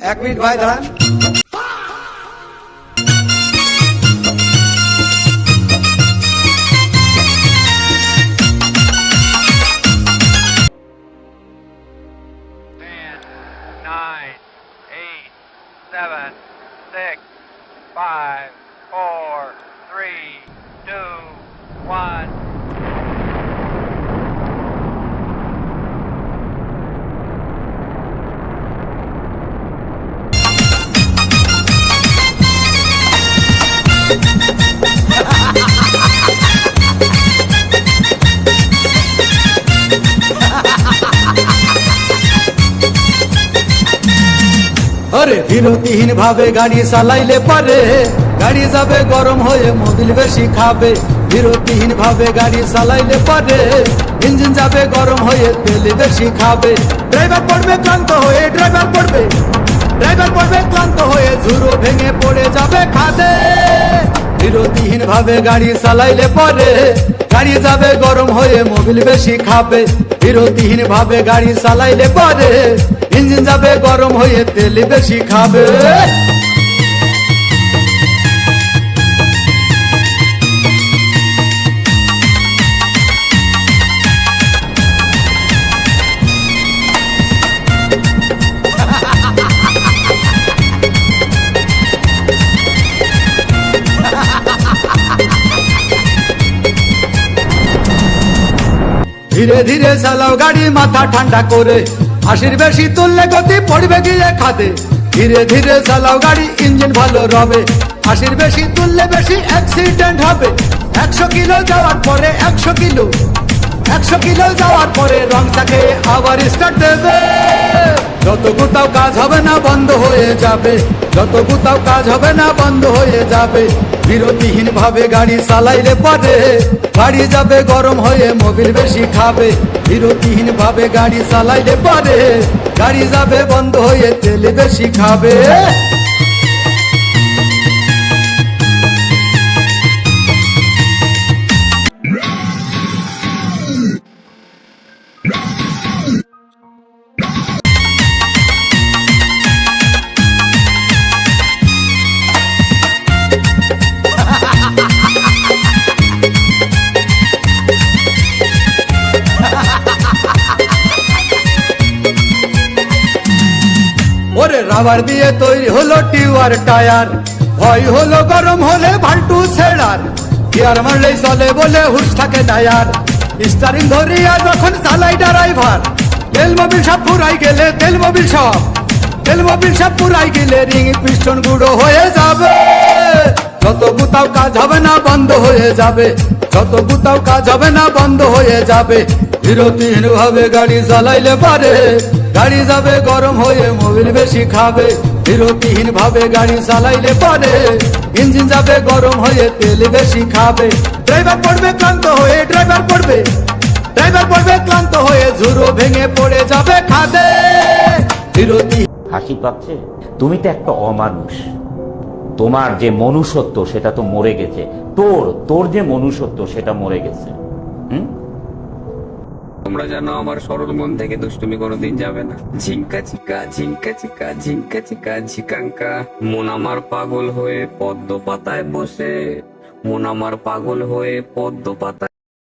এক মিনিট ভাই দাঁড়ান। Nine, eight, seven, six, five, four, three, two, one. আরে বিরতিহীন ভাবে গাড়ি চালাইলে পারে গাড়ি যাবে গরম হয়ে মোবিল বেশি খাবে। বিরতিহীন ভাবে গাড়ি চালাইলে পারে ইঞ্জিন যাবে গরম হয়ে তেল বেশি খাবে। ড্রাইভার পড়বে ক্লান্ত হয়ে ড্রাইভার পড়বে ক্লান্ত হয়ে ঝুরো ভেঙে পড়ে যাবে খাদে। বিরতিহীন ভাবে গাড়ি চালাইলে পারে গাড়ি যাবে গরম হয়ে মোবিল বেশি খাবে। বিরতিহীন ভাবে গাড়ি চালাইলে পারে ইঞ্জিন যাবে গরম হয়ে তেল বেশি খাবে। ধীরে ধীরে চালাও গাড়ি মাথা ঠান্ডা করে, 80 বেশি তুললে গতি পড়বে গিয়ে খাদে। ধীরে ধীরে চালাও গাড়ি ইঞ্জিন ভালো রবে, 80 বেশি তুললে বেশি অ্যাক্সিডেন্ট হবে। 100 কিলো যাওয়ার পরে 100 কিলো যাওয়ার পরে রং থাকে আবার স্টার্ট দেবে। যত কোথাও কাজ হবে না বন্ধ হয়ে যাবে, যত কোথাও কাজ হবে না বন্ধ হয়ে যাবে। বিরতিহীন ভাবে গাড়ি চালাইলে পারে গাড়ি যাবে গরম হয়ে মোবিল বেশি খাবে। বিরতিহীন ভাবে গাড়ি চালাইলে পারে গাড়ি যাবে বন্ধ হয়ে তেল বেশি খাবে। ওরে রাবার দিয়ে তৈরি হলো টিউয়ার টায়ার, ভয় হলো গরম হলে ভাল্টু ছেড়ার। গিয়ার মারলেই চলে বলে হুশ থাকে টায়ার, স্টারিং ধরিয়া যখন চালাই ড্রাইভার। তেল মোবিল সব পুরাই গেলে তেল মোবিল সব পুরাই গেলে রিং পিস্টন গুঁড়ো হয়ে যাবে। যত কোথাও কাজ হবে না বন্ধ হয়ে যাবে, যত কোথাও কাজ হবে না বন্ধ হয়ে যাবে। বিরতিহীন ভাবে গাড়ি চালাইলে পারে গাড়ি যাবে গরম হয়ে মোবিল বেশি খাবে। বিরতিহীন ভাবে গাড়ি চালাইলে পারে ইঞ্জিন যাবে গরম হয়ে তেল বেশি খাবে। ড্রাইভার পড়বে ক্লান্ত হয়ে ড্রাইভার পড়বে ক্লান্ত হয়ে ঝুরো ভেঙে পড়ে যাবে খাদে। বিরতি হাসি পাচ্ছে? তুমি তো একটা অমানুষ, তোমার যে মনুষ্যত্ব সেটা তো মরে গেছে। তোর যে মনুষ্যত্ব সেটা মরে গেছে। তোমরা জানো আমার সরল মন থেকে দুষ্টুমি কোনোদিন যাবে না। ঝিঙ্কা চিকা ঝিঙ্কা চিকা ঝিঙ্কা চিকা ঝিকাঙ্কা। মন আমার পাগল হয়ে পদ্ম পাতায় বসে, মন আমার পাগল হয়ে পদ্ম পাতায়